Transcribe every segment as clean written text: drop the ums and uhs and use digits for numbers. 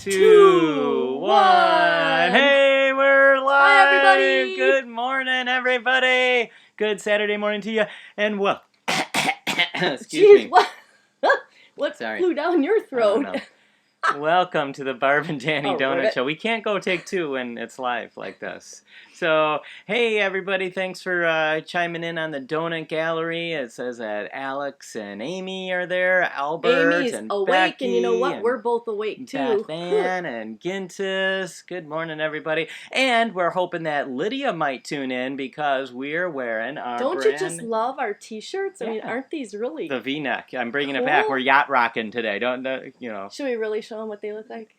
2, 1. Hey, we're live. Hi, everybody. Good morning, everybody. Good Saturday morning to you. And well, excuse me. What? What Sorry. flew down your throat? Welcome to the Barb and Danny Donut ribbit. Show. We can't go take two when it's live like this. So, hey everybody, thanks for chiming in on the Donut Gallery. It says that Alex and Amy are there, Albert Amy's and awake, Becky, and you know what? We're both awake too. Beth Ann and Gintis. Good morning, everybody. And we're hoping that Lydia might tune in because we're wearing our Don't you just love our T-shirts? I mean, Yeah. aren't these really? the V-neck. I'm bringing it Cool. back. We're yacht rocking today. Don't you know? Should we really show them what they look like?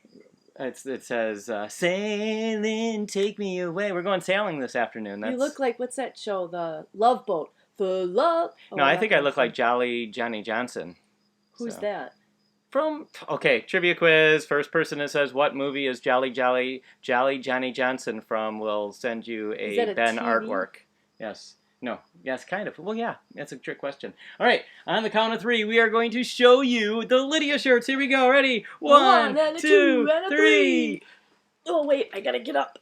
It says, sailing, take me away. We're going sailing this afternoon. You look like, what's that show? The Love Boat. The Love... No, I think I look like Jolly Johnny Johnson. Who's So. that? Okay, trivia quiz. First person that says what movie is Jolly Johnny Johnson from will send you Is that a a Ben TV? artwork. Yes. No. Yes, kind of. Well, yeah. That's a trick question. All right. On the count of 3, we are going to show you the Lydia shirts. Here we go. Ready? 1, and a 2, two, and a 3. Oh, wait. I gotta get up.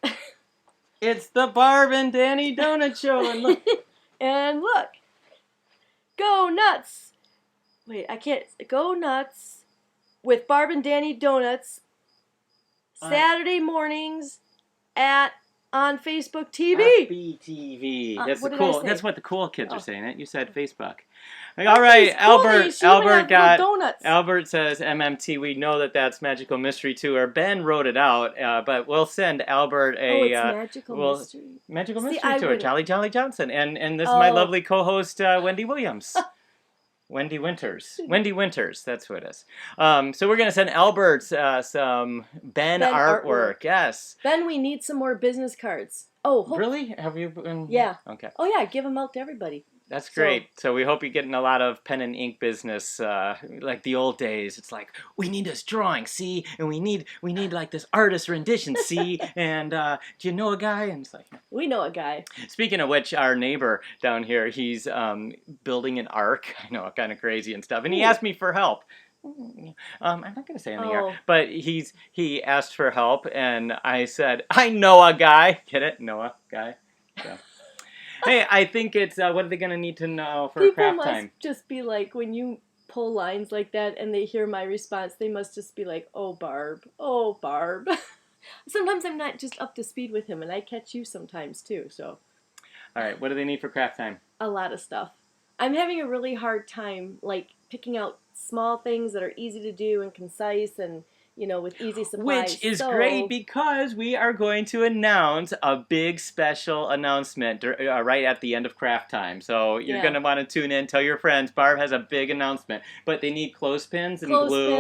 It's the Barb and Danny Donut Show. And look. And look. Go nuts. Wait, I can't. Go nuts with Barb and Danny Donuts. Saturday mornings on Facebook TV. FBTV. That's what the did I cool. say? That's what the cool kids are saying. It. You said Facebook. Oh, All right, these coolies, you even Albert have got. little donuts. Albert says MMT. We know that that's Magical Mystery Tour. Ben wrote it out, but we'll send Albert a. It's Magical Mystery. Magical See, Mystery I Tour. wouldn't- Jolly Johnson, and this is my Oh. lovely co-host Wendy Williams. Wendy Winters. Wendy Winters, that's who it is. So we're going to send Albert some Ben artwork. Yes. Ben, we need some more business cards. Oh, Really? Have you been? Yeah. Okay. Oh yeah, give them out to everybody. That's great. So we hope you're getting a lot of pen and ink business, like the old days. It's like, we need this drawing, see? And we need like this artist rendition, see? And do you know a guy? And it's like, We know a guy. speaking of which, our neighbor down here, he's building an ark. I know, kind of crazy and stuff. And he Ooh. asked me for help. I'm not going to say anything Oh. here, but he asked for help, and I said, I know a guy. Get it? Noah guy. So. Hey, I think it's, what are they going to need to know for People craft must time? just be like, when you pull lines like that and they hear my response, they must just be like, oh, Barb. Oh, Barb. Sometimes I'm not just up to speed with him, and I catch you sometimes, too, so. All right, what do they need for craft time? A lot of stuff. I'm having a really hard time, like, picking out small things that are easy to do and concise and, you know, with easy supplies. Which is great because we are going to announce a big special announcement right at the end of craft time. So you're going to want to tune in, tell your friends, Barb has a big announcement. But they need clothespins and glue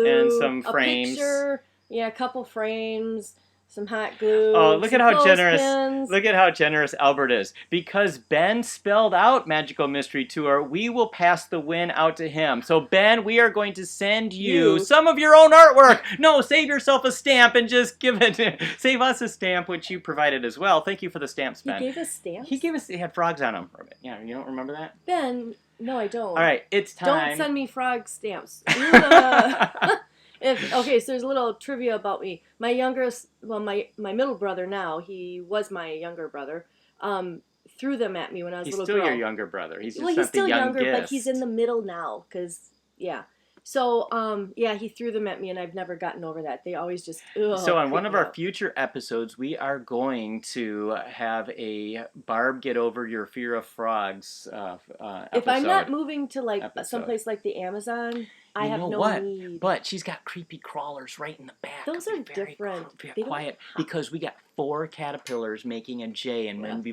and some frames. A picture, a couple frames, some hot glue. Oh, look at how generous! Clothespins. Look at how generous Albert is. Because Ben spelled out Magical Mystery Tour, we will pass the win out to him. So Ben, we are going to send you some of your own artwork. No, save yourself a stamp and just give it. Save us a stamp, which you provided as well. Thank you for the stamps, Ben. He gave us stamps? He gave us. He had frogs on them. Yeah, you don't remember that? Ben, no, I don't. All right, it's time. Don't send me frog stamps. Okay, so there's a little trivia about me. My middle brother now, he was my younger brother, threw them at me when I was a little girl. He's still your younger brother. He's just he's still the younger, youngest. but he's in the middle now, yeah. So, he threw them at me, and I've never gotten over that. They always just, So on one of our out. future episodes, we are going to have a Barb Get Over Your Fear of Frogs episode. If I'm not moving to, someplace like the Amazon, I have no need. But she's got creepy crawlers right in the back. Those are different. Very quiet, because we got 4 caterpillars making a J, and then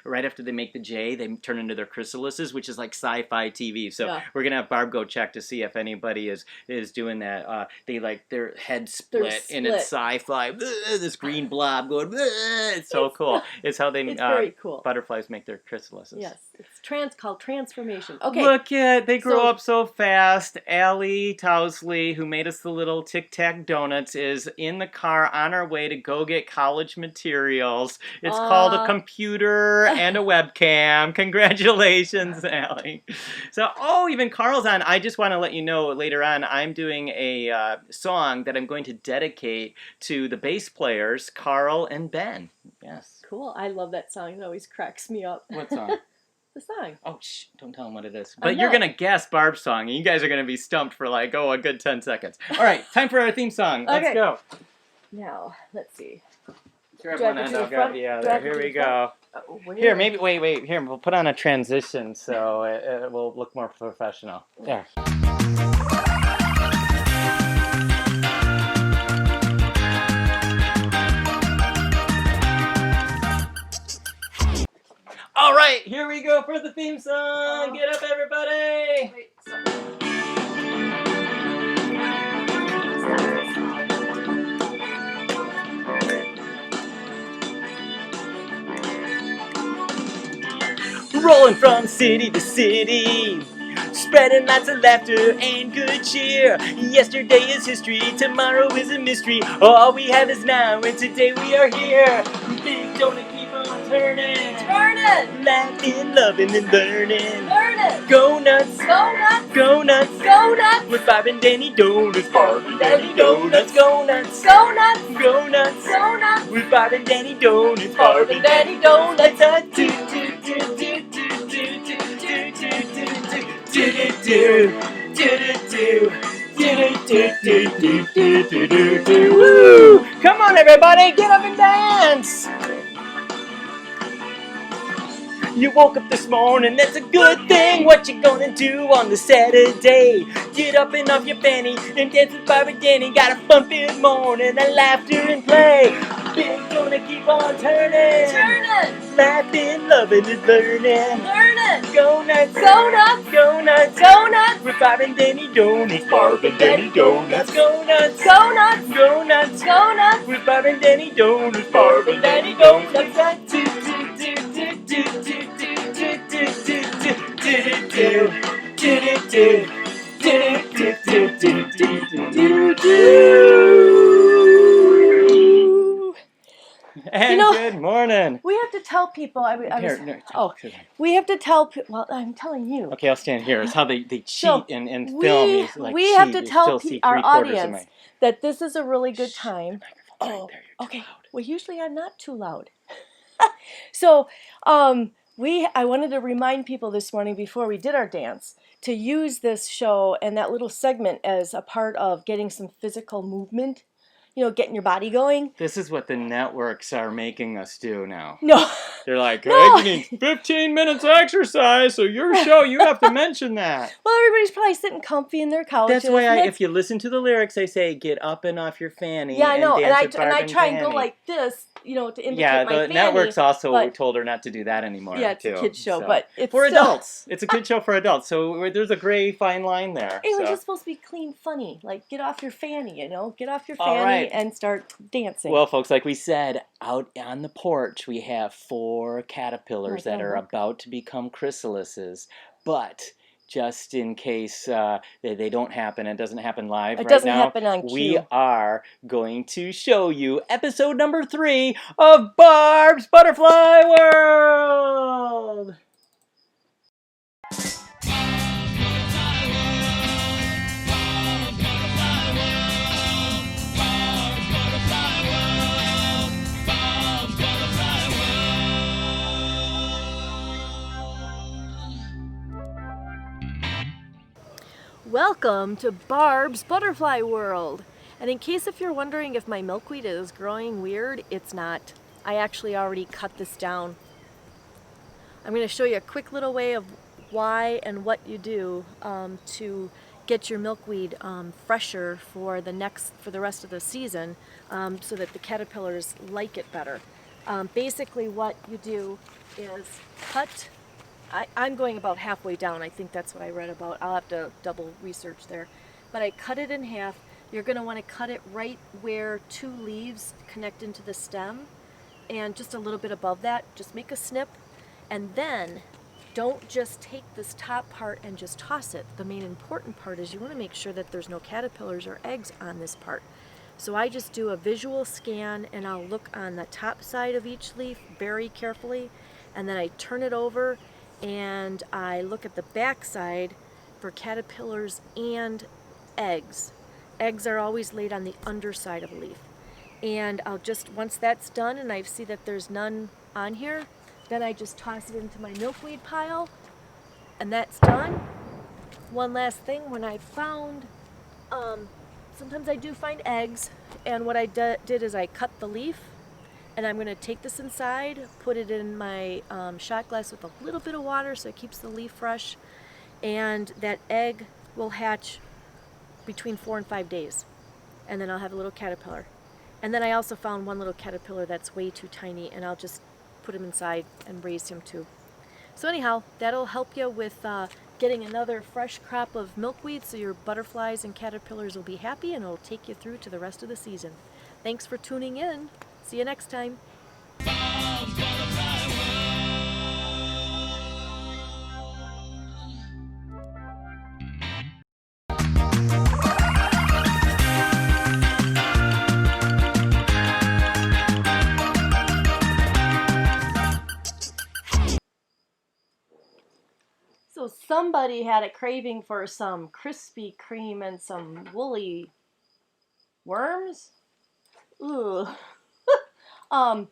right after they make the J, they turn into their chrysalises, which is like sci-fi TV. So we're gonna have Barb go check to see if anybody is doing that. They their head split, and it's sci-fi. This green blob going. It's so cool. It's how they it's very cool. Butterflies make their chrysalises. Yes. It's called transformation. Okay. Look at, they grow So- up so fast. Allie Towsley, who made us the little Tic Tac donuts, is in the car on our way to go get college materials. It's called a computer and a webcam. Congratulations, Allie. So, even Carl's on. I just want to let you know later on, I'm doing a song that I'm going to dedicate to the bass players, Carl and Ben. Yes. Cool. I love that song. It always cracks me up. What song? The song. Oh, don't tell them what it is. But you're going to guess Barb's song, and you guys are going to be stumped for like, a good 10 seconds. All right, time for our theme song. Let's go. Now, let's see. Grab one end, I'll grab the other. Here we go. Here, maybe, wait. Here, we'll put on a transition so it will look more professional. There. All right, here we go for the theme song. Get up, everybody. Wait, Rolling from city to city, spreading lots of laughter and good cheer. Yesterday is history, tomorrow is a mystery. All we have is now, and today we are here. Big donut keep on turning, laughing, loving, and learning. Go nuts, go nuts, go nuts, go nuts. With Barb and Danny donuts, Barb and Danny donuts. Go nuts, go nuts, go nuts, go nuts. With Barb and Danny donuts, Barb and Danny donuts. Woo! Come on, everybody, get up and dance! You woke up this morning, that's a good thing. What you gonna do on the Saturday? Get up and off your fanny and dance with Barb and Danny. Got a fun-filled morning and laughter and play. Big gonna keep on turning, laughing, loving, and learning. Go nuts, go nuts, go nuts, go nuts. With Barb and Danny donuts, Barb and Danny donuts. Go nuts, go nuts, go nuts, go nuts. With Barb and Danny donuts, Barb and Danny donuts. And good morning. we have to tell people. We have to tell people. Well, I'm telling you. Okay, I'll stand here. It's how they cheat and film. These, like, we have to tell our audience of my... that this is a really good time. Oh, okay. Well, usually I'm not too loud. So, I wanted to remind people this morning before we did our dance to use this show and that little segment as a part of getting some physical movement. Getting your body going. This is what the networks are making us do now. No. They're like, hey, you need 15 minutes exercise, so your show, you have to mention that. Well, everybody's probably sitting comfy in their couches. That's why if you listen to the lyrics, they say, get up and off your fanny. Yeah, I know. And I try and go Danny. like this, to indicate my Yeah, fanny. the networks also told her not to do that anymore. Yeah, it's too, a kid's show, so. but it's for still... adults. It's a kid's show for adults, so there's a gray fine line there. It was just supposed to be clean, funny. Like, get off your fanny, Get off your fanny and start dancing. Well, folks, like we said, out on the porch, we have 4 caterpillars that are about to become chrysalises, but... just in case they don't happen, it doesn't happen live right now. Happen on cue. We are going to show you episode number 3 of Barb's Butterfly World! Welcome to Barb's Butterfly World. And in case if you're wondering if my milkweed is growing weird, it's not. I actually already cut this down. I'm going to show you a quick little way of why and what you do to get your milkweed fresher for the rest of the season, so that the caterpillars like it better. Basically what you do is cut. I'm going about halfway down. I think that's what I read about. I'll have to double research there. But I cut it in half. You're going to want to cut it right where 2 leaves connect into the stem, and just a little bit above that. Just make a snip, and then don't just take this top part and just toss it. The main important part is you want to make sure that there's no caterpillars or eggs on this part. So I just do a visual scan, and I'll look on the top side of each leaf very carefully, and then I turn it over and I look at the back side for caterpillars and eggs. Eggs are always laid on the underside of a leaf. And I'll just, once that's done and I see that there's none on here, then I just toss it into my milkweed pile, and that's done. One last thing, when I found, sometimes I do find eggs, and what I did is I cut the leaf, and I'm going to take this inside, put it in my shot glass with a little bit of water so it keeps the leaf fresh, and that egg will hatch between 4 and 5 days, and then I'll have a little caterpillar. And then I also found one little caterpillar that's way too tiny, and I'll just put him inside and raise him too. So anyhow, that'll help you with getting another fresh crop of milkweed, so your butterflies and caterpillars will be happy, and it'll take you through to the rest of the season. Thanks for tuning in. See you next time. So somebody had a craving for some Krispy Kreme and some woolly worms. Ooh. The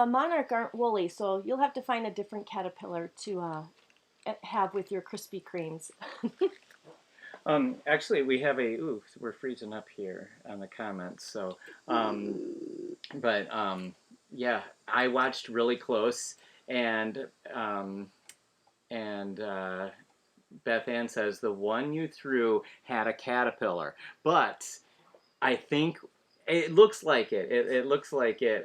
monarch aren't woolly, so you'll have to find a different caterpillar to have with your Krispy Kremes. Actually, we have we're freezing up here on the comments. So, yeah, I watched really close, and Beth Ann says the one you threw had a caterpillar, but I think it looks like it. It looks like it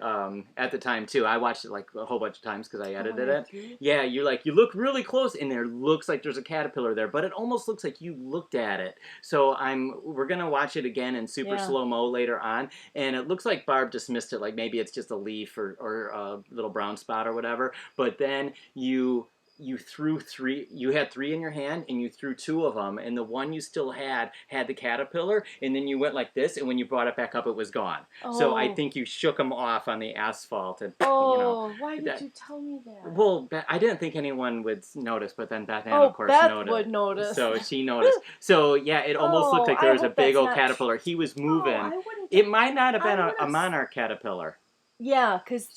at the time too. I watched it like a whole bunch of times because I edited it. Yeah, you look really close, and there looks like there's a caterpillar there, but it almost looks like you looked at it. So we're gonna watch it again in super slow-mo later on, and it looks like Barb dismissed it, like maybe it's just a leaf or a little brown spot or whatever. But then you threw three. You had three in your hand, and you threw two of them, and the one you still had the caterpillar, and then you went like this, and when you brought it back up, it was gone. Oh. So I think you shook them off on the asphalt, and why did you tell me that? Well, I didn't think anyone would notice, but then Beth Ann, of course, noticed. Beth would notice. So she noticed. So yeah, it almost looked like there was a big old caterpillar. He was moving. It might not have been a monarch caterpillar. Yeah, because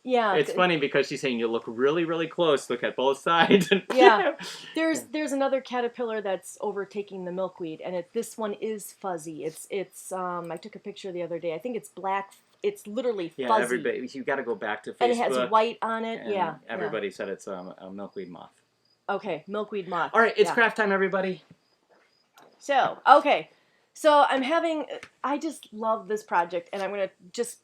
yeah, it's funny because she's saying you look really, really close. Look at both sides. Yeah, there's another caterpillar that's overtaking the milkweed, and this one is fuzzy. It's I took a picture the other day. I think it's black. It's literally fuzzy. Yeah, everybody, you got to go back to Facebook. And it has white on it. Yeah. Everybody said it's a milkweed moth. Okay, milkweed moth. All right, it's craft time, everybody. So I just love this project, and I'm gonna just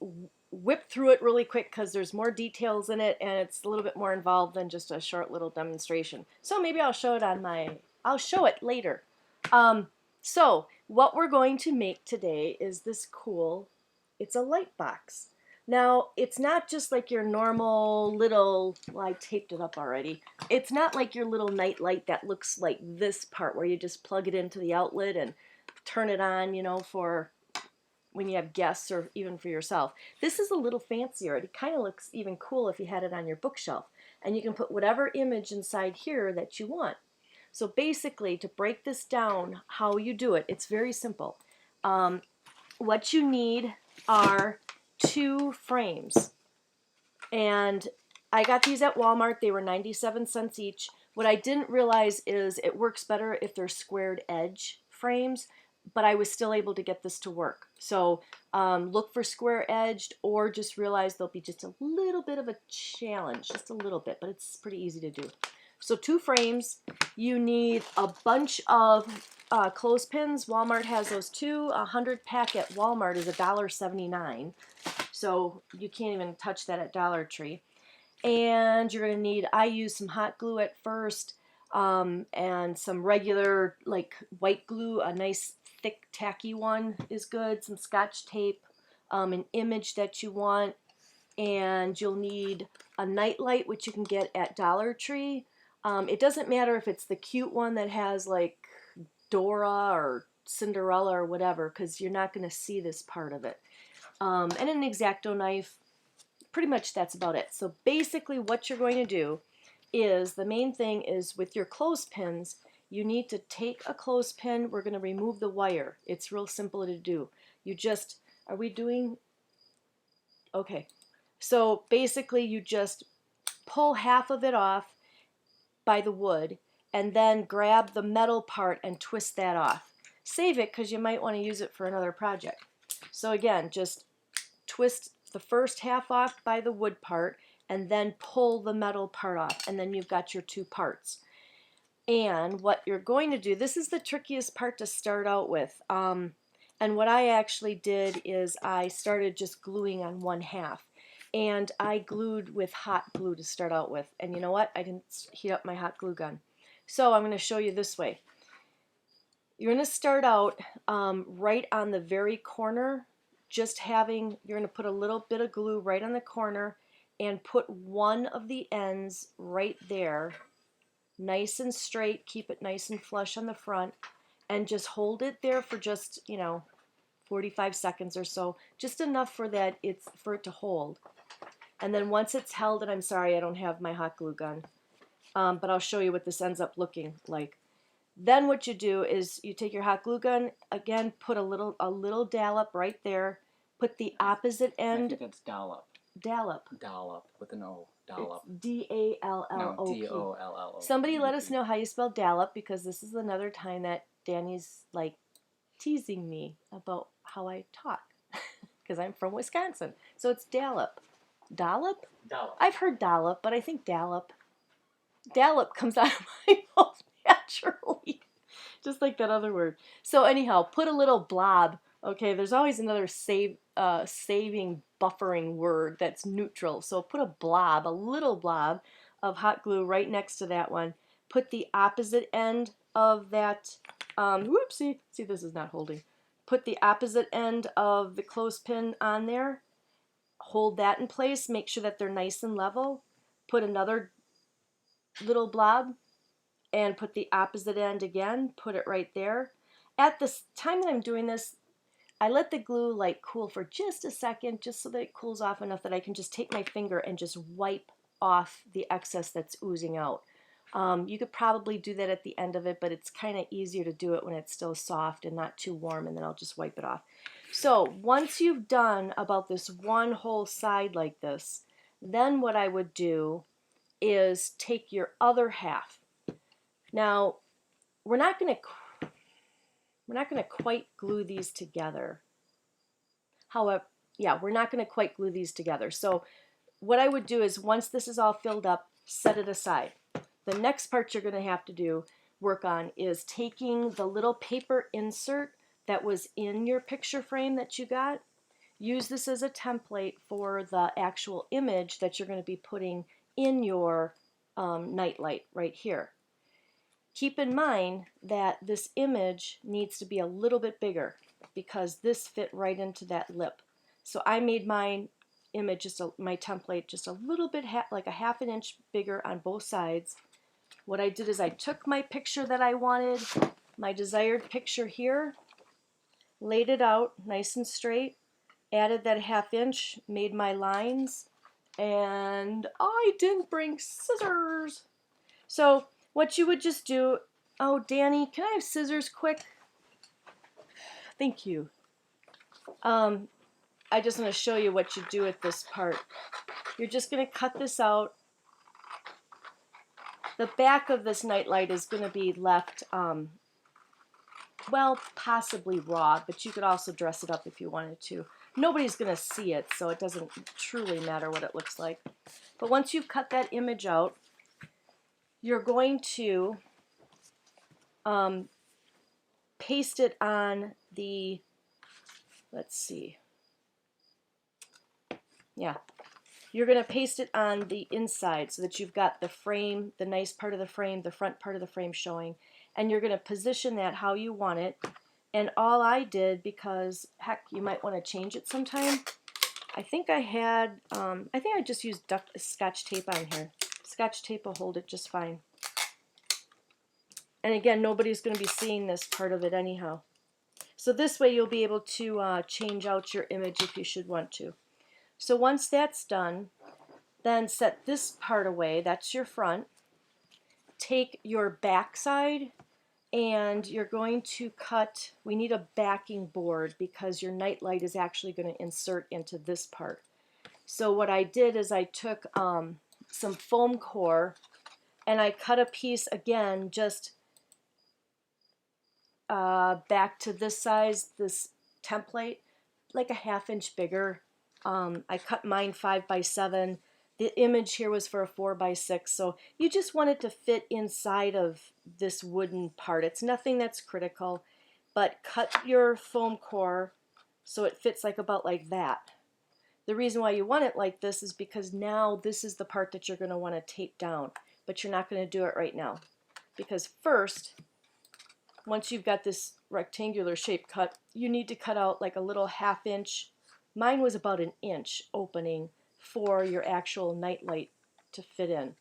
whip through it really quick because there's more details in it, and it's a little bit more involved than just a short little demonstration. So maybe I'll show it later. So what we're going to make today is this cool, it's a light box. Now, it's not just like your normal little, well, I taped it up already. It's not like your little night light that looks like this part where you just plug it into the outlet and turn it on, for when you have guests or even for yourself. This is a little fancier. It kind of looks even cool if you had it on your bookshelf. And you can put whatever image inside here that you want. So basically, to break this down, how you do it, it's very simple. What you need are 2 frames. And I got these at Walmart. They were 97 cents each. What I didn't realize is it works better if they're squared edge frames, but I was still able to get this to work. So look for square edged, or just realize there'll be just a little bit of a challenge, just a little bit, but it's pretty easy to do. So 2 frames. You need a bunch of clothespins. Walmart has those too. 100 pack at Walmart is $1.79. So you can't even touch that at Dollar Tree. And you're going to need, I used some hot glue at first, and some regular like white glue, a nice thick tacky one is good, some Scotch tape, an image that you want, and you'll need a night light, which you can get at Dollar Tree. It doesn't matter if it's the cute one that has like Dora or Cinderella or whatever, because you're not going to see this part of it. And an X-Acto knife. Pretty much that's about it. So basically what you're going to do is, the main thing is with your clothespins, you need to take a clothespin. We're going to remove the wire. It's real simple to do. You just, are we doing, okay. So basically you just pull half of it off by the wood and then grab the metal part and twist that off. Save it because you might want to use it for another project. So again, just twist the first half off by the wood part and then pull the metal part off, and then you've got your two parts. And what you're going to do, this is the trickiest part to start out with. And what I actually did is I started just gluing on one half. And I glued with hot glue to start out with. And you know what? I didn't heat up my hot glue gun. So I'm going to show you this way. You're going to start out right on the very corner, just having, you're going to put a little bit of glue right on the corner and put one of the ends right there, nice and straight, keep it nice and flush on the front, and just hold it there for just, 45 seconds or so, just enough for it to hold. And then once it's held, and I'm sorry I don't have my hot glue gun, but I'll show you what this ends up looking like. Then what you do is you take your hot glue gun, again, put a little dollop right there, put the opposite end. I think that's dollop. Dollop. Dollop with an O. Dollop. It's D-A-L-L-O-P. No, D-O-L-L-O-P. Somebody let us know how you spell dollop, because this is another time that Danny's like teasing me about how I talk, because I'm from Wisconsin. So it's dollop. Dollop? Dollop. I've heard dollop, but I think dollop. Dollop comes out of my mouth naturally, just like that other word. So anyhow, put a little blob. Okay, there's always another saving buffering word that's neutral. So put a little blob of hot glue right next to that one. Put the opposite end of that, whoopsie, see, this is not holding. Put the opposite end of the clothespin on there. Hold that in place. Make sure that they're nice and level. Put another little blob and put the opposite end again. Put it right there. At the time that I'm doing this, I let the glue like cool for just a second, just so that it cools off enough that I can just take my finger and just wipe off the excess that's oozing out. You could probably do that at the end of it, but it's kind of easier to do it when it's still soft and not too warm, and then I'll just wipe it off. So once you've done about this one whole side like this, then what I would do is take your other half. Now, we're not going to quite glue these together. However, yeah, we're not going to quite glue these together. So what I would do is, once this is all filled up, set it aside. The next part you're going to have to work on is taking the little paper insert that was in your picture frame that you got. Use this as a template for the actual image that you're going to be putting in your nightlight right here. Keep in mind that this image needs to be a little bit bigger, because this fit right into that lip. So I made my image, my template, just a little bit, like a half an inch bigger on both sides. What I did is I took my picture that I wanted, my desired picture here, laid it out nice and straight, added that half inch, made my lines, and I didn't bring scissors. So what you would just do, oh, Danny, can I have scissors quick? Thank you. I just want to show you what you do with this part. You're just going to cut this out. The back of this nightlight is going to be left, well, possibly raw, but you could also dress it up if you wanted to. Nobody's going to see it, so it doesn't truly matter what it looks like. But once you've cut that image out, you're going to paste it on the, let's see, yeah. You're going to paste it on the inside so that you've got the frame, the nice part of the frame, the front part of the frame showing. And you're going to position that how you want it. And all I did, because heck, you might want to change it sometime, I think I just used Scotch tape on here. Scotch tape will hold it just fine. And again, nobody's going to be seeing this part of it anyhow. So this way you'll be able to change out your image if you should want to. So once that's done, then set this part away. That's your front. Take your back side and you're going to cut, we need a backing board because your nightlight is actually going to insert into this part. So what I did is I took some foam core and I cut a piece again just back to this size, this template, like a 1/2 inch bigger. I cut mine 5 by 7. The image here was for a 4 by 6, so you just want it to fit inside of this wooden part. It's nothing that's critical, but cut your foam core so it fits about like that. The reason why you want it like this is because now this is the part that you're going to want to tape down, but you're not going to do it right now. Because first, once you've got this rectangular shape cut, you need to cut out like a little 1/2 inch. Mine was about 1 inch opening for your actual nightlight to fit in.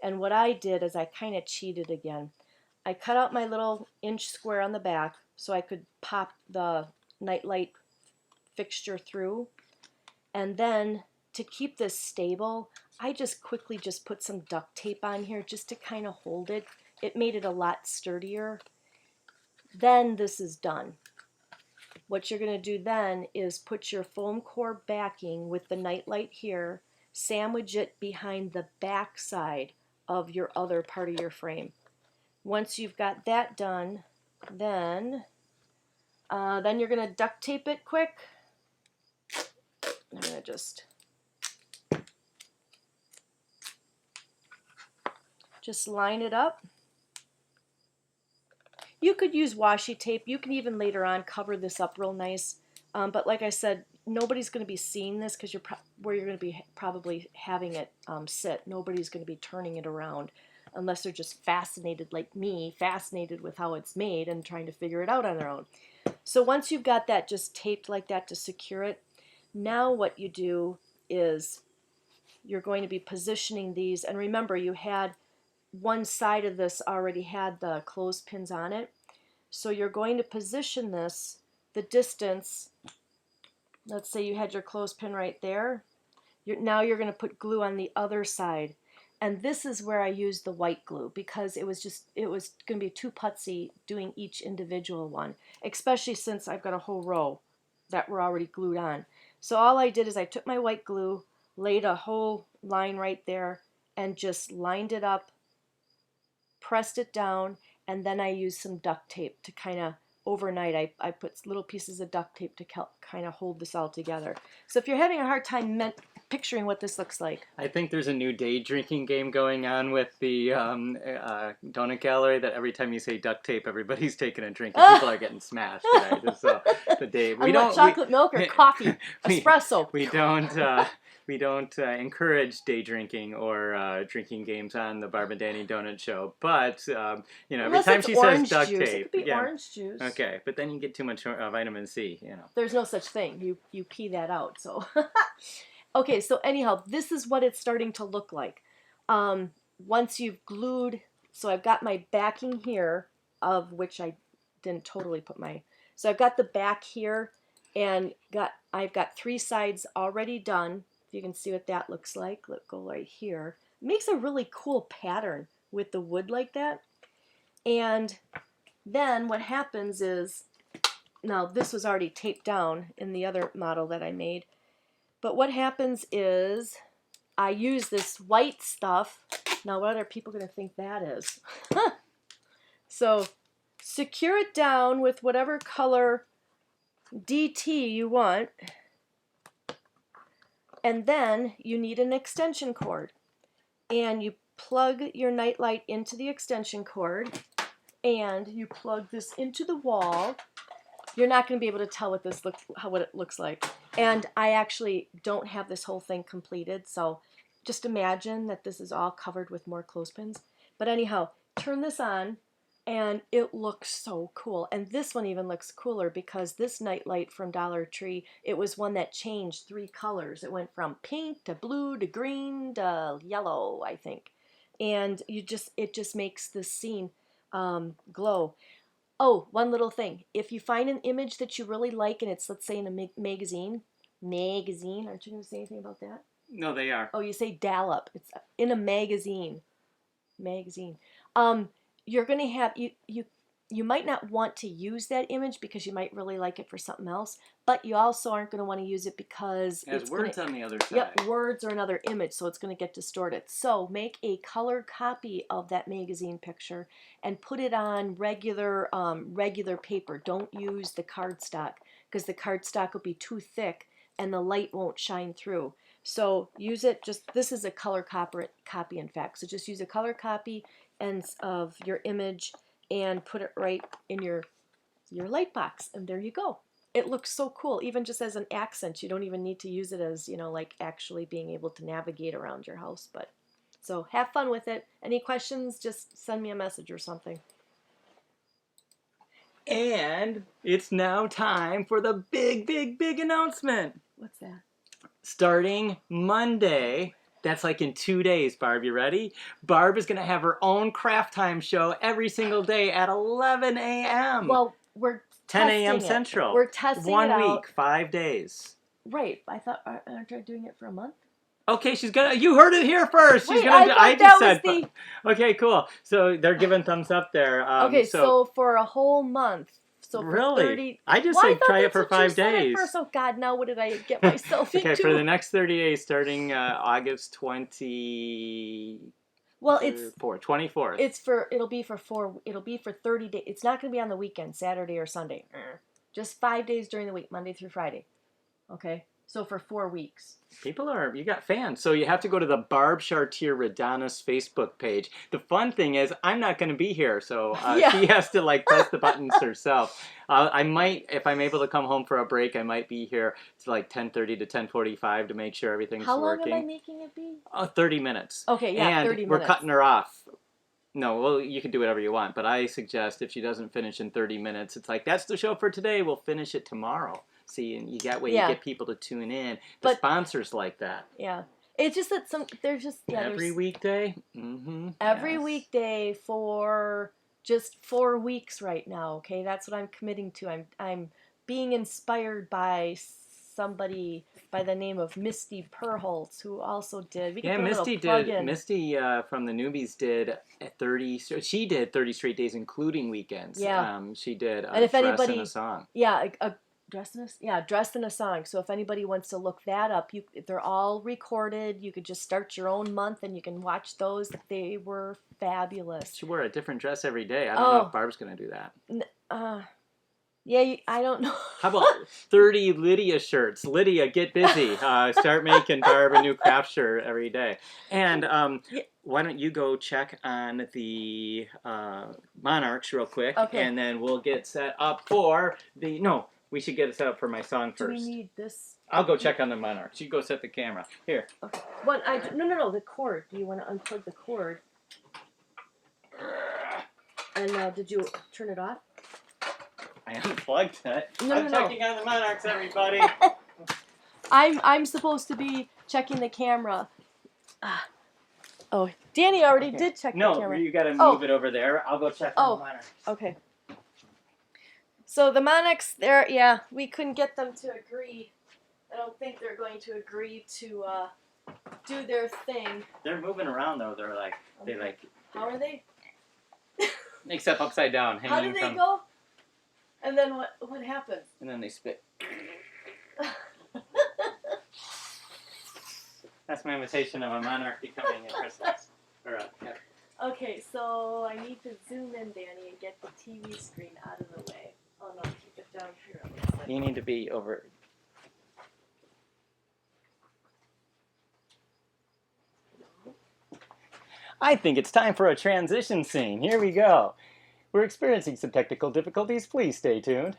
And what I did is I kind of cheated again. I cut out my little inch square on the back so I could pop the nightlight fixture through. And then to keep this stable, I just quickly put some duct tape on here just to kind of hold it. It made it a lot sturdier. Then this is done. What you're going to do then is put your foam core backing with the nightlight here, sandwich it behind the back side of your other part of your frame. Once you've got that done, then you're going to duct tape it quick. I'm going to just line it up. You could use washi tape. You can even later on cover this up real nice. But like I said, nobody's going to be seeing this because where you're going to be probably having it sit. Nobody's going to be turning it around unless they're just fascinated like me, fascinated with how it's made and trying to figure it out on their own. So once you've got that just taped like that to secure it, now what you do is you're going to be positioning these. And remember, you had one side of this already had the clothespins on it. So you're going to position this, the distance, let's say you had your clothespin right there. Now you're going to put glue on the other side. And this is where I used the white glue because it was going to be too putsy doing each individual one, especially since I've got a whole row that were already glued on. So all I did is I took my white glue, laid a whole line right there, and just lined it up, pressed it down, and then I used some duct tape to kind of overnight. I put little pieces of duct tape to kind of hold this all together. So if you're having a hard time picturing what this looks like. I think there's a new day drinking game going on with the donut gallery that every time you say duct tape, everybody's taking a drink and people are getting smashed today. Just, the day we don't chocolate milk or coffee, espresso. We don't encourage day drinking or drinking games on the Barb and Danny Donut Show, but every time she says duct tape, it could be orange juice. Okay, but then you get too much vitamin C. There's no such thing. You pee that out. So, okay. So anyhow, this is what it's starting to look like. Once you've glued, so I've got my backing here, of which I didn't totally put my. So I've got the back here, and I've got 3 sides already done. You can see what that looks like. Let's go right here. It makes a really cool pattern with the wood like that. And then what happens is, now this was already taped down in the other model that I made, but what happens is I use this white stuff. Now what are people going to think that is? So secure it down with whatever color DT you want. And then you need an extension cord. And you plug your nightlight into the extension cord. And you plug this into the wall. You're not going to be able to tell what it looks like. And I actually don't have this whole thing completed. So just imagine that this is all covered with more clothespins. But anyhow, turn this on. And it looks so cool. And this one even looks cooler because this nightlight from Dollar Tree, it was one that changed 3 colors. It went from pink to blue to green to yellow, I think. And it just makes the scene glow. Oh, one little thing. If you find an image that you really like and it's, let's say, in a magazine, aren't you going to say anything about that? No, they are. Oh, you say dollop. It's in a magazine. You're going to have, you might not want to use that image because you might really like it for something else, but you also aren't going to want to use it because it has words on the other side. Yep, words are another image, so it's going to get distorted. So make a color copy of that magazine picture and put it on regular paper. Don't use the cardstock because the cardstock will be too thick and the light won't shine through. So use it, this is a color copy in fact, so just use a color copy of your image and put it right in your light box, and there you go. It looks so cool, even just as an accent. You don't even need to use it as, like actually being able to navigate around your house. But so have fun with it. Any questions, just send me a message or something. And it's now time for the big announcement. What's that? Starting Monday, that's like in 2 days, Barb, you ready? Barb is going to have her own craft time show every single day at 11 a.m. Well, we're 10 a.m. testing it. Central. We're testing it 1 out. week, 5 days. Right. I thought, aren't I doing it for a month? Okay, she's gonna. You heard it here first. She's Wait, gonna. I just said. Okay, cool. So they're giving thumbs up there. Okay, so for a whole month. So for really? 30. I just said try it for 5 days. Oh God, now what did I get myself into? Okay, for the next 30 days, starting August 20. Well, it's 24th. It'll be for 30 days. It's not going to be on the weekend, Saturday or Sunday. Just 5 days during the week, Monday through Friday. Okay, so for 4 weeks. You got fans. So you have to go to the Barb Chartier Radonis Facebook page. The fun thing is, I'm not going to be here, so she has to press the buttons herself. I might, if I'm able to come home for a break, I might be here to 10:30 to 10:45 to make sure everything's working. How long am I making it be? 30 minutes. Okay, yeah, and 30 minutes. We're cutting her off. No, well, you can do whatever you want, but I suggest if she doesn't finish in 30 minutes, it's that's the show for today. We'll finish it tomorrow. See, and you get people to tune in. But sponsors like that. Yeah. It's just that there's just... Yeah, every weekday? Mm-hmm. Every weekday for just 4 weeks right now, okay? That's what I'm committing to. I'm being inspired by somebody by the name of Misty Perholtz, who also did... Misty from the Newbies did 30... She did 30 straight days, including weekends. Yeah. She did and if Dress in a Song. Yeah, Dressed in a Song. So if anybody wants to look that up, they're all recorded. You could just start your own month and you can watch those. They were fabulous. She wore a different dress every day. I don't know if Barb's going to do that. Yeah, I don't know. How about 30 Lydia shirts? Lydia, get busy. Start making Barb a new craft shirt every day. And why don't you go check on the Monarchs real quick, and then we'll get set up for the... No, we should get it set up for my song first. Do we need this? I'll go check on the Monarchs. You go set the camera. Here. Okay. No, the cord. Do you want to unplug the cord? And did you turn it off? I unplugged it. I'm checking on the Monarchs, everybody. I'm supposed to be checking the camera. Oh, Danny already did check the camera. No, you got to move it over there. I'll go check on the Monarchs. Okay. So the Monarchs, we couldn't get them to agree. I don't think they're going to agree to do their thing. They're moving around though. How are they? Except upside down. How do they go? And then what happens? And then they spit. That's my imitation of a monarch becoming a chrysalis. Okay, so I need to zoom in, Danny, and get the TV screen out of the way. Oh no, keep it down here. You need to be over. I think it's time for a transition scene. Here we go. We're experiencing some technical difficulties. Please stay tuned.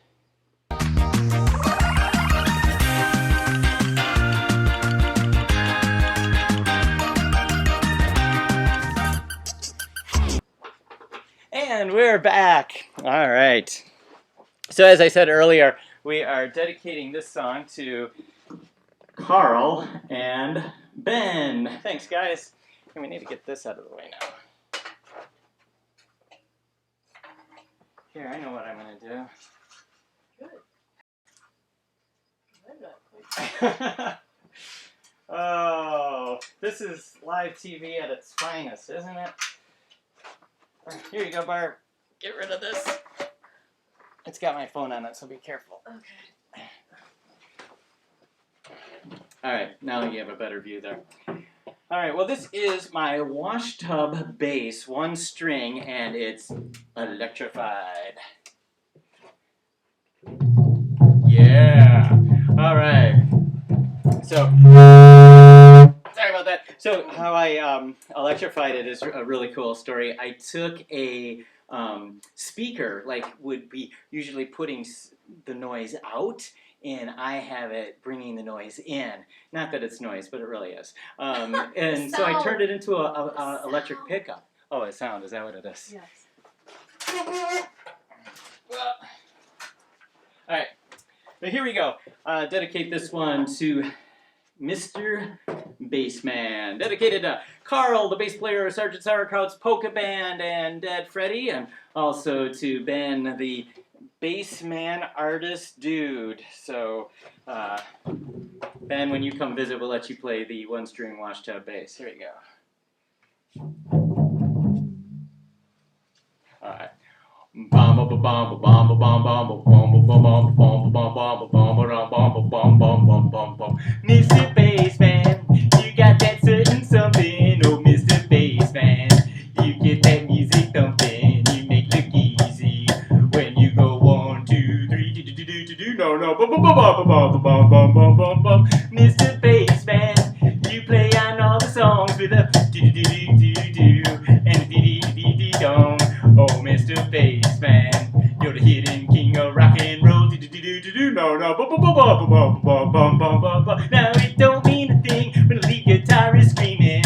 And we're back. All right. So as I said earlier, we are dedicating this song to Carl and Ben. Thanks, guys. And we need to get this out of the way now. Here, I know what I'm going to do. Oh, this is live TV at its finest, isn't it? Here you go, Barb. Get rid of this. It's got my phone on it, so be careful. Okay. All right, now you have a better view there. All right, well, this is my wash tub bass, one string, and it's electrified. Yeah. All right. So, sorry about that. So, how I electrified it is a really cool story. I took a speaker, like would be usually putting the noise out, and I have it bringing the noise in. Not that it's noise, but it really is. And so I turned it into a electric pickup. Oh, a sound. Is that what it is? Yes. All right. So here we go. Dedicate this one to Mr. Bassman. Dedicated to Carl, the bass player of Sergeant Sauerkraut's polka band, and Dad Freddie, and also to Ben, the bassman artist dude. So, Ben, when you come visit, we'll let you play the one-string washtub bass. Here we go. All right. Mr. Bassman, you got that certain something. Oh, Mr. Bassman, you get that music thumping. You make look easy when you go 1, 2, 3, do no. Mr. Bassman, you play on all the songs with a do and a dong. Oh, Mr. Bassman, you're the hidden king of rock and roll. No. Now it don't mean a thing when the lead guitar is screaming.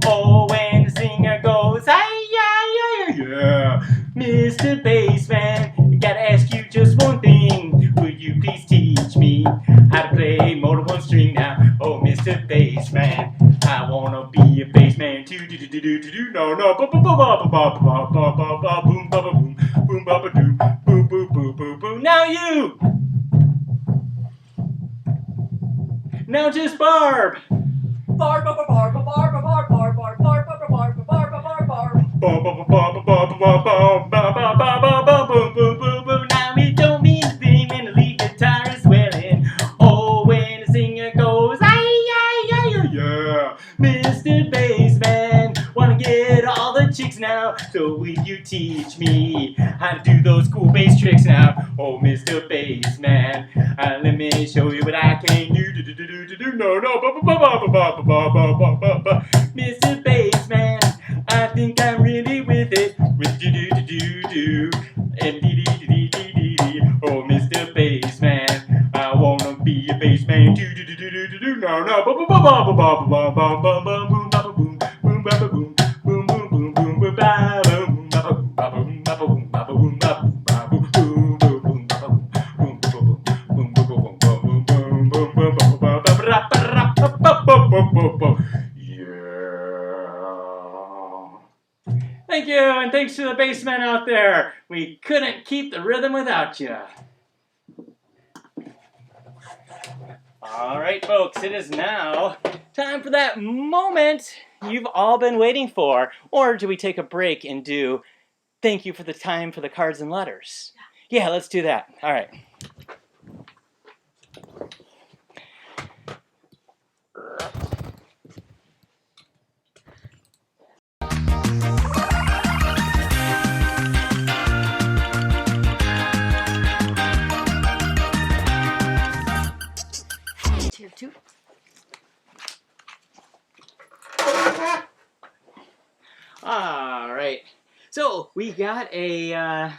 Oh, when the singer goes, yeah. Mr. Bassman, gotta ask you just one thing. Would you please teach me how to play more than one string now? Oh, Mr. Bassman, I wanna be a bassman too. No. Boom ba ba doo, boom. Now you. Now just Barb. Barb. Now it don't mean a thing when the lead guitar is swelling. Oh, when the singer goes, yeah. Mr. Bassman, wanna get all the chicks now. So will you teach me how to do those cool bass tricks now? Oh, Mr. Bassman, let me show you what I can do. No. Mr. Bassman, I think I'm really with it. With do and dee. Oh, Mr. Bassman, I wanna be a bassman too. No. Boom Thank you, and thanks to the bassmen out there. We couldn't keep the rhythm without you. All right, folks, it is now time for that moment you've all been waiting for. Or do we take a break and do thank you for the time for the cards and letters? Yeah, let's do that. All right. Tier 2. All right. So we got a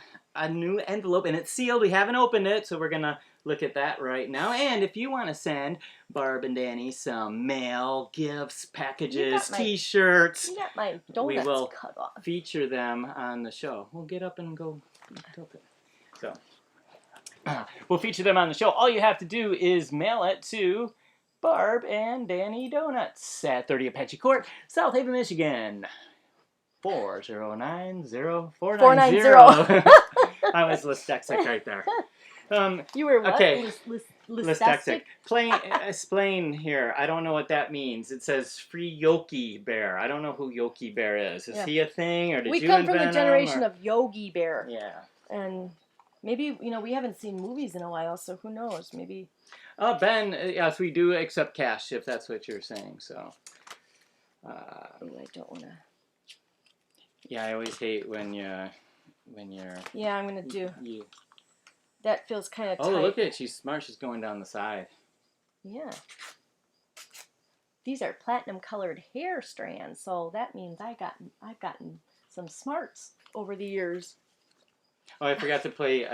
new envelope, and it's sealed. We haven't opened it, so we're gonna look at that right now. And if you want to send Barb and Danny some mail, gifts, packages, T-shirts, You got my donuts we will cut off. feature them on the show. We'll get up and go tilt it. So we'll feature them on the show. All you have to do is mail it to Barb and Danny Donuts at 30 Apache Court, South Haven, Michigan. 4090490. I was dyslexic right there. You were what? Okay. Dyslexic? Explain here. I don't know what that means. It says free Yogi Bear. I don't know who Yogi Bear is. Is he a thing, or did you invent him? We come from the generation of Yogi Bear. Yeah. And maybe, we haven't seen movies in a while, so who knows? Maybe. Ben, yes, we do accept cash, if that's what you're saying, so. I don't want to. Yeah, I always hate when you're. Yeah, I'm going to do. That feels kind of tight. Oh, look at it. She's smart. She's going down the side. Yeah. These are platinum colored hair strands, so that means I've gotten some smarts over the years. Oh, I forgot to play.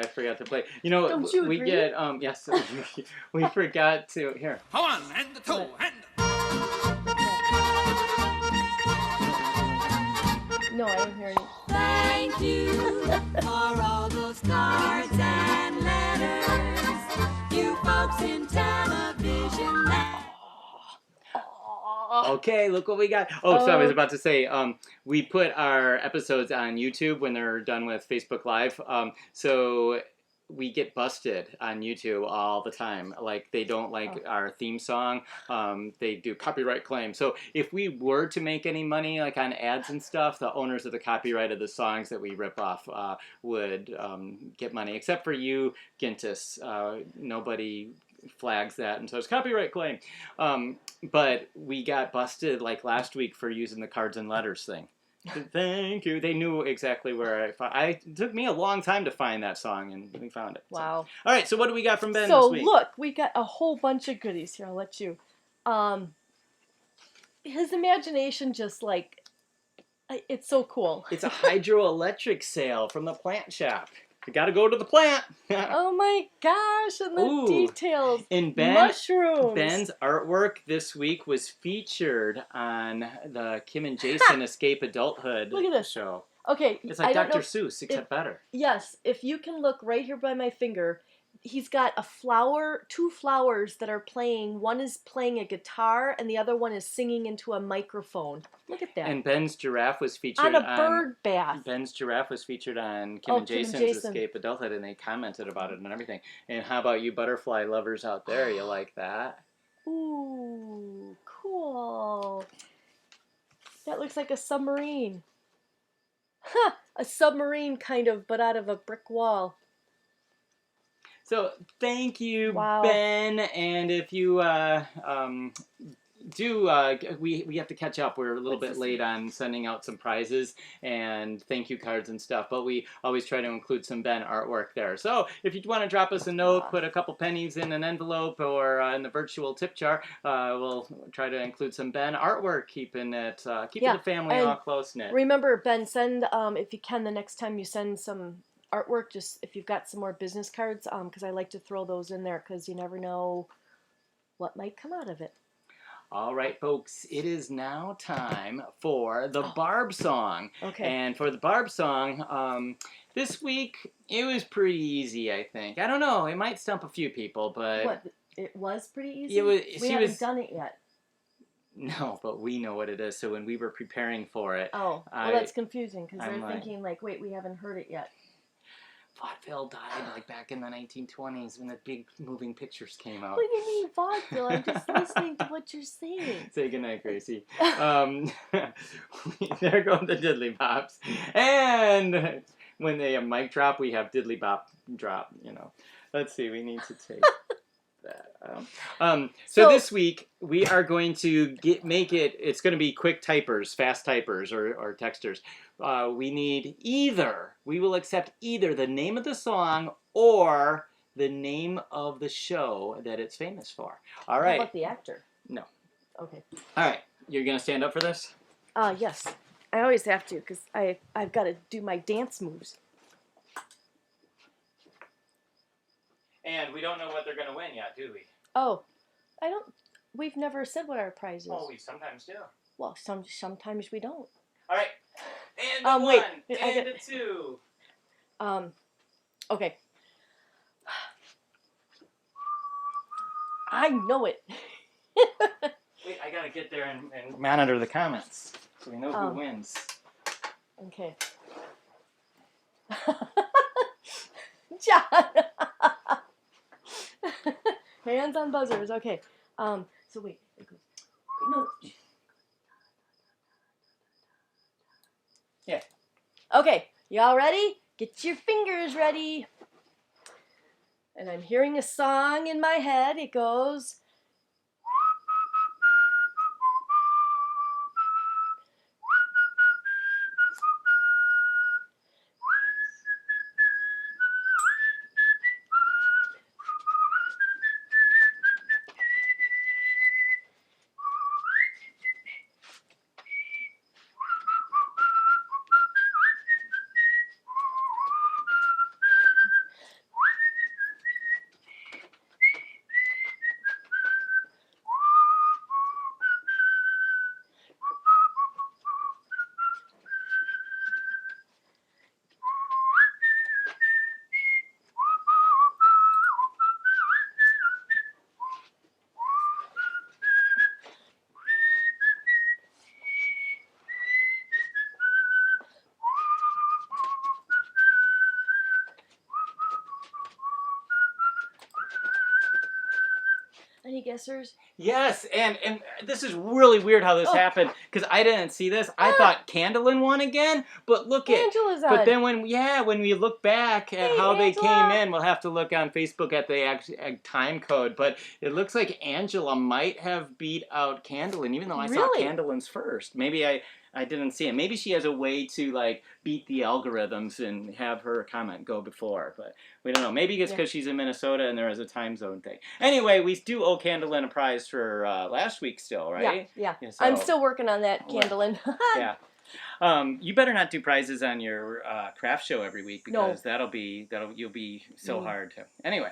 You know, Don't you we agree? get yes. We forgot to here. Come on, and the two, and. No, I didn't hear any. Thank you for all those cards and letters, you folks in television land. Okay, look what we got. Oh, so I was about to say, we put our episodes on YouTube when they're done with Facebook Live. So we get busted on YouTube all the time. Like, they don't like our theme song. They do copyright claim. So if we were to make any money, like on ads and stuff, the owners of the copyright of the songs that we rip off would get money. Except for you, Gintis. Nobody flags that, and so it's copyright claim. But we got busted like last week for using the cards and letters thing. Thank you. They knew exactly where I found. It took me a long time to find that song, and we found it. Wow. So. All right. So what do we got from Ben So this week? look, we got a whole bunch of goodies here. I'll let you. His imagination just like, it's so cool. It's a hydroelectric sail from the plant shop. You got to go to the plant. Oh my gosh, and the details. And Mushrooms. Ben's artwork this week was featured on the Kim and Jason Escape Adulthood Look at this. show. Okay, It's like Dr. Seuss, except better. Yes, if you can look right here by my finger, he's got two flowers that are playing. One is playing a guitar, and the other one is singing into a microphone. Look at that. And Ben's giraffe was featured on a bird bath. Ben's giraffe was featured on Kim and Jason's Escape Adulthood, and they commented about it and everything. And how about you butterfly lovers out there? You like that? Ooh, cool. That looks like a submarine. Huh, a submarine kind of, but out of a brick wall. So thank you, wow. Ben. And if you we have to catch up. We're a little bit late on sending out some prizes and thank you cards and stuff, but we always try to include some Ben artwork there. So if you want to drop us a note, put a couple pennies in an envelope or in the virtual tip jar, we'll try to include some Ben artwork, keeping the family all close knit. Remember, Ben, send if you can the next time you send some artwork, just if you've got some more business cards, because I like to throw those in there because you never know what might come out of it. All right, folks, it is now time for the Barb song. Okay. And for the Barb song, this week, it was pretty easy, I think. I don't know, it might stump a few people, but... What, it was pretty easy? We haven't done it yet. No, but we know what it is, so when we were preparing for it... Oh, well, that's confusing, because they're thinking, like, wait, we haven't heard it yet. Vaudeville died like back in the 1920s when the big moving pictures came out. What do you mean vaudeville? I'm just listening to what you're saying. Say goodnight, Gracie. There go the diddly bops. And when they have mic drop, we have diddly bop drop, you know. Let's see, we need to take that out. So this week, we are going to it's going to be quick typers, fast typers, or texters. We will accept either the name of the song or the name of the show that it's famous for. All right. How about the actor? No. Okay. All right. You're going to stand up for this? Yes. I always have to because I've got to do my dance moves. And we don't know what they're going to win yet, do we? Oh, we've never said what our prize is. Oh, we sometimes do. Well, sometimes we don't. All right. And a wait, one, and a two. Okay. I know it. Wait, I gotta get there and monitor the comments so we know who wins. Okay. John. Hands on buzzers. Okay. So wait. It goes. No. Yeah. Okay. Y'all ready? Get your fingers ready. And I'm hearing a song in my head. It goes. Any guessers? Yes, and this is really weird how this happened because I didn't see this. I thought Candlin won again, but look at Angela's on. But then when we look back at how they Angela. came in, we'll have to look on Facebook at the time code. But it looks like Angela might have beat out Candlin, even though I saw Candlin's first. Maybe I didn't see it. Maybe she has a way to like beat the algorithms and have her comment go before, but we don't know. Maybe it's because she's in Minnesota and there is a time zone thing. Anyway, we do owe Candlin a prize for last week still, right? Yeah. So, I'm still working on that, Candlin. Yeah. You better not do prizes on your craft show every week because you'll be so hard to. Anyway,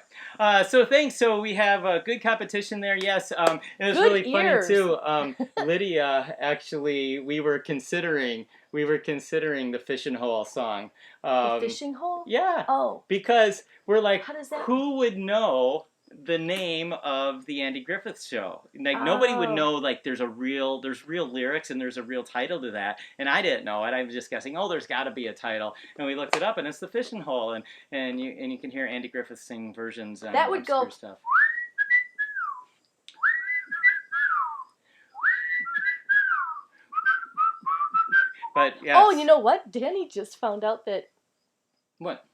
so thanks. So we have a good competition there. Yes, it was good really ears. funny too. Lydia, actually, we were considering the Fishing Hole song. The fishing hole? Yeah. Oh. Because we're like, How does that who would know the name of the Andy Griffith Show? Like nobody would know. Like there's real lyrics and there's a real title to that, and I didn't know it. I was just guessing. Oh, there's got to be a title, and we looked it up, and it's the Fishing Hole, and you can hear Andy Griffith sing versions. That would go. Stuff. But yes. Oh, you know what? Danny just found out that. What?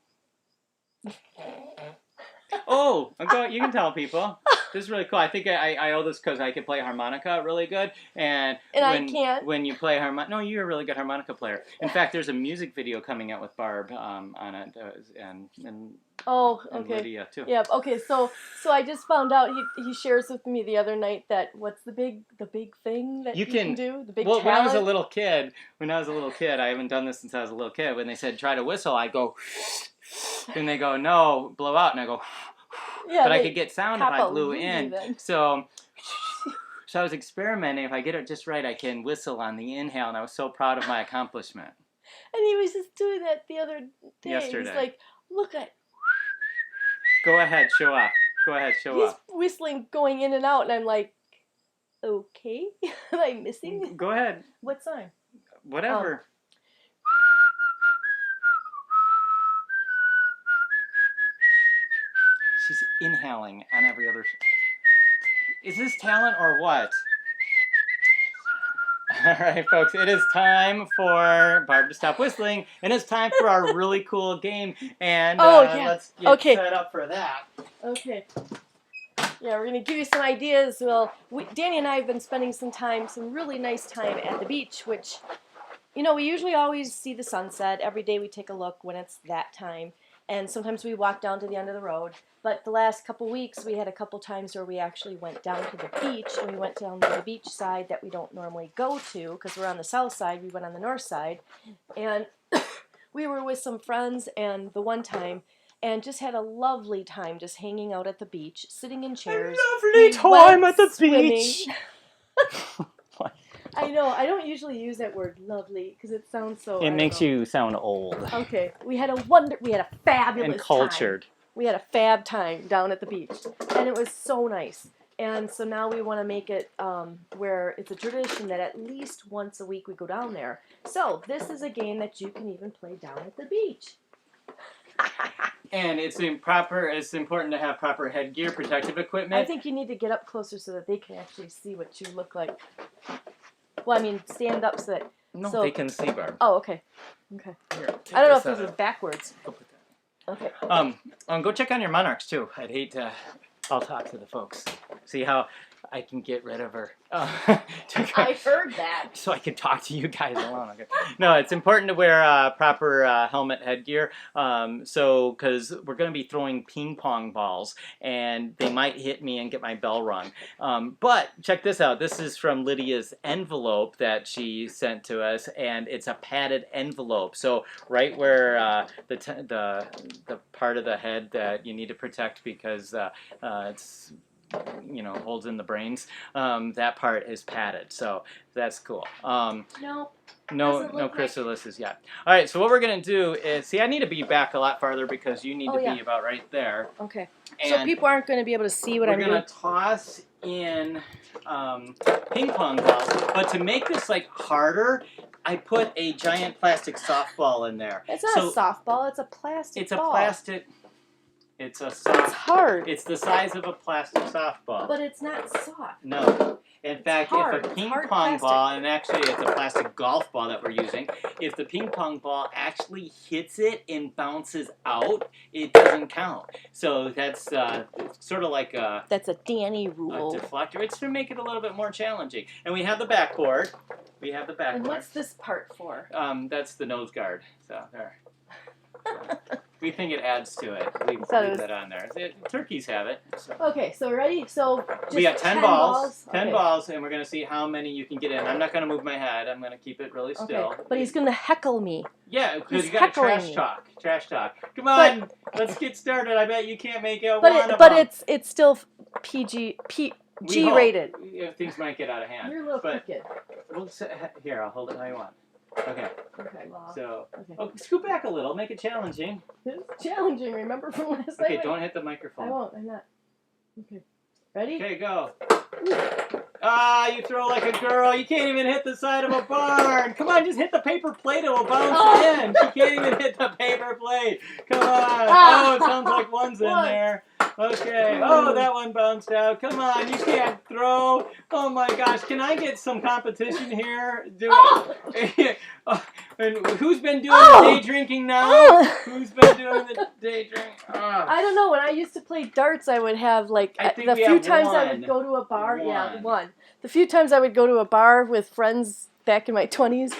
Oh, you can tell people. This is really cool. I think I owe this because I can play harmonica really good. And I can't. When you play harmonica... No, you're a really good harmonica player. In fact, there's a music video coming out with Barb on it. And okay. Lydia, too. Yeah, okay, so I just found out, he shares with me the other night that, what's the big thing that you can do? The big talent? When I was a little kid, I haven't done this since I was a little kid, when they said try to whistle, I go... And they go, no, blow out. And I go... Yeah, but I could get sound if I blew in. Then. So I was experimenting. If I get it just right, I can whistle on the inhale. And I was so proud of my accomplishment. And he was just doing that the other day. Yesterday. He's like, look at... Go ahead, show off. He's whistling going in and out. And I'm like, okay. Am I missing? Go ahead. What song? Whatever. She's inhaling on every other... Is this talent or what? All right, folks, it is time for Barb to stop whistling, and it's time for our really cool game. And let's get set up for that. Okay. Yeah, we're going to give you some ideas. Well, Danny and I have been spending some really nice time at the beach, which, we usually always see the sunset. Every day we take a look when it's that time. And sometimes we walk down to the end of the road. But the last couple weeks, we had a couple times where we actually went down to the beach, and we went down to the beach side that we don't normally go to, because we're on the south side. We went on the north side. And we were with some friends, and the one time, and just had a lovely time just hanging out at the beach, sitting in chairs. Lovely time at the swimming. beach. I know. I don't usually use that word "lovely" because it sounds so. It makes you sound old. Okay, we had a fabulous And cultured. time. We had a fab time down at the beach, and it was so nice. And so now we want to make it where it's a tradition that at least once a week we go down there. So this is a game that you can even play down at the beach. And it's important to have proper headgear, protective equipment. I think you need to get up closer so that they can actually see what you look like. Well, I mean, stand up so that... No, they can see, Barb. Oh, okay. Okay. Here, I don't know if this is backwards. Go put that. Okay. Go check on your monarchs, too. I'd hate to... I'll talk to the folks. See how I can get rid of her. I heard that. So I can talk to you guys alone. Okay. No, it's important to wear proper helmet headgear. Because we're going to be throwing ping pong balls, and they might hit me and get my bell rung. But check this out. This is from Lydia's envelope that she sent to us, and it's a padded envelope. So right where the part of the head that you need to protect because it's holds in the brains. That part is padded, so that's cool. No chrysalises yet. All right, so what we're gonna do is I need to be back a lot farther because you need to be about right there. Okay. And so people aren't going to be able to see what I'm doing. We're gonna toss in ping pong balls, but to make this like harder, I put a giant plastic softball in there. It's not a softball. It's a plastic. It's ball. It's It's hard. It's the size of a plastic softball. But it's not soft. No. In fact, hard. if a ping pong ball, and actually it's a plastic golf ball that we're using, if the ping pong ball actually hits it and bounces out, it doesn't count. So that's sort of like a... That's a Danny rule. A deflector. It's to make it a little bit more challenging. And we have the backboard. And what's this part for? That's the nose guard. So, there. We think it adds to it. We leave that on there. Turkeys have it. So. Okay, so ready? So just we got 10 balls. 10 okay. balls, and we're going to see how many you can get in. I'm not going to move my head. I'm going to keep it really still. Okay. But he's going to heckle me. Yeah, because you got trash talk. Trash talk. Come on, let's get started. I bet you can't make out one of them. But it's still PG rated. Things might get out of hand. You're a little crooked. Here, I'll hold it how you want. Okay. Okay. Well, so, scoot back a little. Make it challenging. It's challenging. Remember from last night? Okay, don't hit the microphone. I won't. I'm not. Okay. Ready? Okay, go. You throw like a girl. You can't even hit the side of a barn. Come on, just hit the paper plate. It will bounce in. She can't even hit the paper plate. Come on. It sounds like one's in there. Okay. Oh, that one bounced out. Come on, you can't throw. Oh my gosh, can I get some competition here? And who's been doing the day drinking now? Who's been doing the day drinking? I don't know. When I used to play darts, I would have the few times I would go to a bar. Yeah, one. The few times I would go to a bar with friends back in my 20s,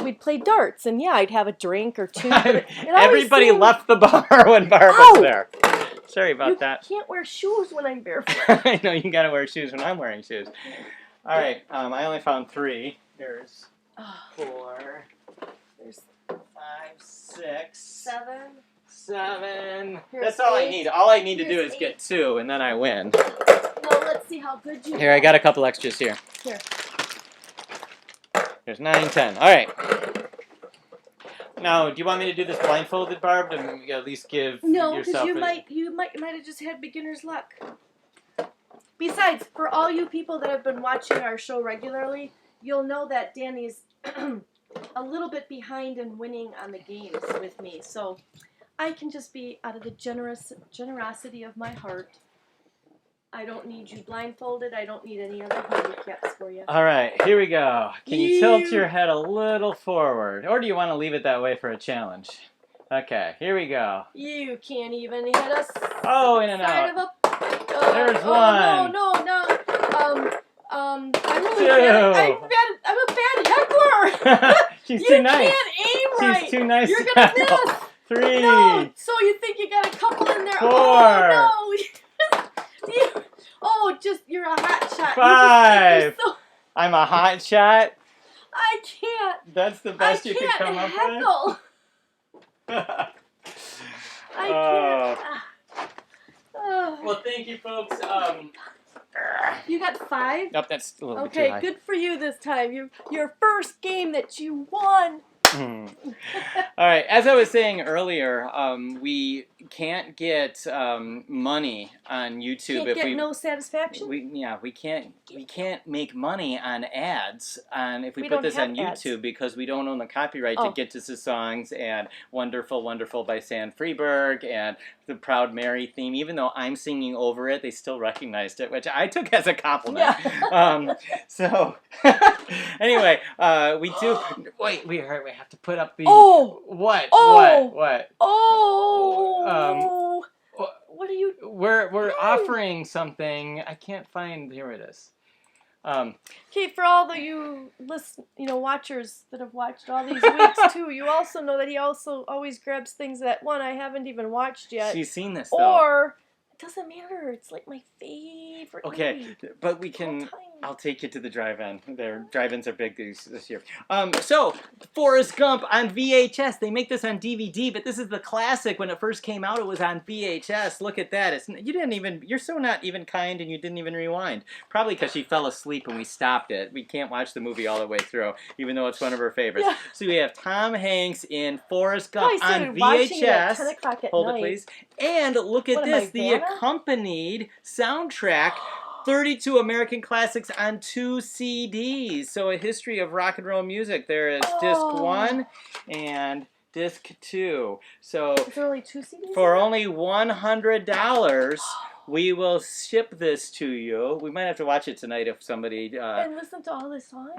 we'd play darts, and I'd have a drink or two. Everybody left the bar when Barb was there. Sorry about that. You can't wear shoes when I'm barefoot. I know, you gotta wear shoes when I'm wearing shoes. All right, I only found 3. There's 4. There's 5, 6. 7. That's all 8. I need. All I need to do is 8. get 2, and then I win. Well, let's see how good you are. Here, I got a couple extras here. Here. There's 9, 10. All right. Now, do you want me to do this blindfolded, Barb, to at least give yourself... No, because you might have just had beginner's luck. Besides, for all you people that have been watching our show regularly, you'll know that Danny's a little bit behind in winning on the games with me. So I can just be, out of the generosity of my heart, I don't need you blindfolded. I don't need any other handicaps for you. All right, here we go. Can you tilt your head a little forward? Or do you want to leave it that way for a challenge? Okay, here we go. You can't even hit us. Oh, in and out. There's one. No. I'm really bad. I'm a bad heckler. She's too nice. You can't aim right. She's too nice. You're going to miss. 3. No, so you think you got a couple in there. 4. Oh, no. You're a hot shot. 5. I'm a hot shot. I can't. That's the best you could come up heckle. with. I thank you, folks. You got 5? Nope, that's a little bit too Okay, high. good for you this time. Your first game that you won. All right, as I was saying earlier, we can't get money on YouTube Can't get no satisfaction. we can't make money on ads if we We put don't this have on ads. YouTube because we don't own the copyright to Oh. Get to the Songs and Wonderful Wonderful by Sam Freeberg and the Proud Mary theme. Even though I'm singing over it, they still recognized it, which I took as a compliment. Yeah. So anyway, we do. Wait, we have to put up the. Oh! What? Oh! What? Oh! What are you? We're offering something. I can't find. Here it is. Okay, for all the watchers that have watched all these weeks too, you also know that he also always grabs things that I haven't even watched yet. She's seen this though. Or it doesn't matter. It's like my favorite. Okay, movie but we of can. all time. I'll take you to the drive-in. Their drive-ins are big this year. So Forrest Gump on VHS. They make this on DVD, but this is the classic. When it first came out, it was on VHS. Look at that. You're so not even kind, and you didn't even rewind. Probably because she fell asleep and we stopped it. We can't watch the movie all the way through, even though it's one of her favorites. Yeah. So we have Tom Hanks in Forrest Gump I on started watching it at VHS. 10 o'clock at Hold night. it, please. And look at What am I, this. The Vanna? accompanied soundtrack. 32 American classics on 2 CDs. So a history of rock and roll music. There is disc 1 and disc 2. So Is there only 2 CDs? for only $100, we will ship this to you. We might have to watch it tonight if somebody... and listen to all the songs?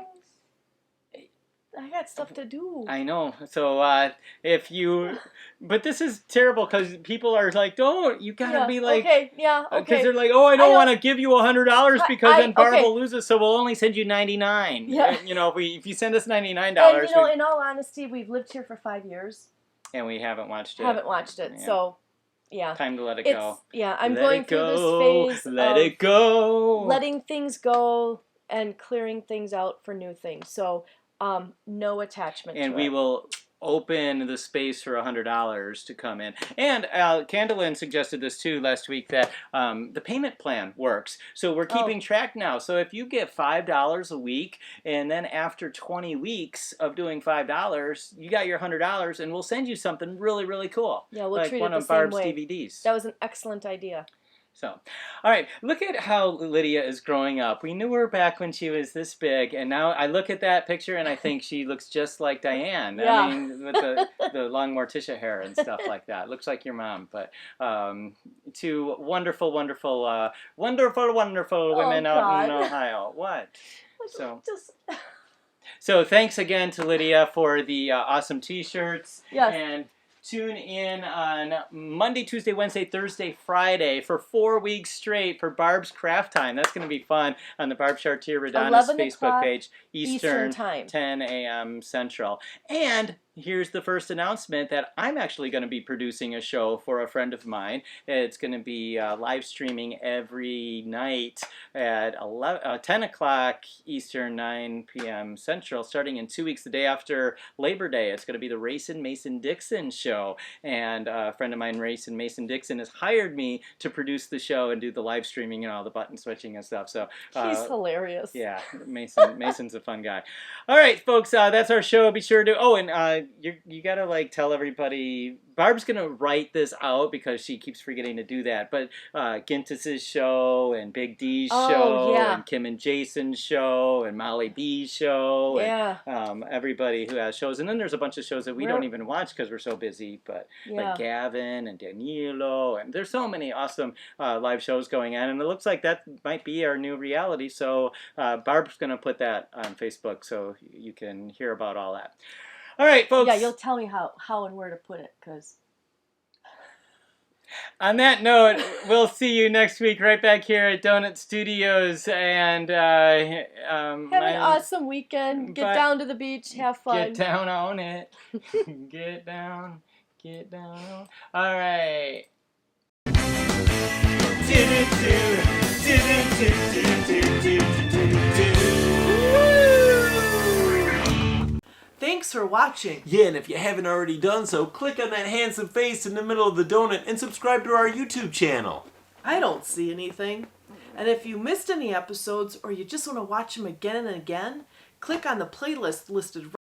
I got stuff to do. I know. So if you... But this is terrible because people are like, don't. You gotta be like... Okay, yeah, okay. Because they're like, oh, I don't want to give you $100 because then Barb okay. will lose it, so we'll only send you $99. Yeah. If you send us $99, And in all honesty, we've lived here for 5 years. and we haven't watched it. Haven't watched it, Yeah. so yeah. Time to let it go. Yeah, I'm Let going it through go, this phase Let of it go. letting things go and clearing things out for new things. So, no attachment And to we it. will open the space for $100 to come in. And Candlin suggested this too last week that the payment plan works. So we're keeping track now. So if you get $5 a week, and then after 20 weeks of doing $5, you got your $100, and we'll send you something really, really cool. Yeah, we'll like treat one it the of same Barb's way. DVDs. That was an excellent idea. So, all right, look at how Lydia is growing up. We knew her back when she was this big, and now I look at that picture and I think she looks just like Diane. Yeah. I mean, with the long Morticia hair and stuff like that. Looks like your mom. But two wonderful, wonderful women out in Ohio. What? So thanks again to Lydia for the awesome T-shirts. Yes. And tune in on Monday, Tuesday, Wednesday, Thursday, Friday for 4 weeks straight for Barb's Craft Time. That's going to be fun on the Barb Chartier Radana's 11 Facebook o'clock page, Eastern time. 10 a.m. Central. And here's the first announcement that I'm actually going to be producing a show for a friend of mine. It's going to be live streaming every night at 10 o'clock Eastern, 9 p.m. Central, starting in 2 weeks, the day after Labor Day. It's going to be the Racin' Mason Dixon show. And a friend of mine, Racin' Mason Dixon, has hired me to produce the show and do the live streaming and all the button switching and stuff. So He's hilarious. Yeah, Mason's a fun guy. All right, folks, that's our show. Be sure to... Oh, and you gotta like tell everybody. Barb's gonna write this out because she keeps forgetting to do that. But Gintis's show and Big D's show and Kim and Jason's show and Molly B's show and everybody who has shows. And then there's a bunch of shows that we don't even watch because we're so busy. But like Gavin and Danilo, and there's so many awesome live shows going on. And it looks like that might be our new reality. So Barb's gonna put that on Facebook so you can hear about all that. All right, folks. Yeah, you'll tell me how and where to put it, because... On that note, we'll see you next week right back here at Donut Studios. And have an awesome weekend. Get down to the beach. Have fun. Get down on it. Get down. Get down. All right. Thanks for watching. Yeah, and if you haven't already done so, click on that handsome face in the middle of the donut and subscribe to our YouTube channel. I don't see anything. And if you missed any episodes or you just want to watch them again and again, click on the playlist listed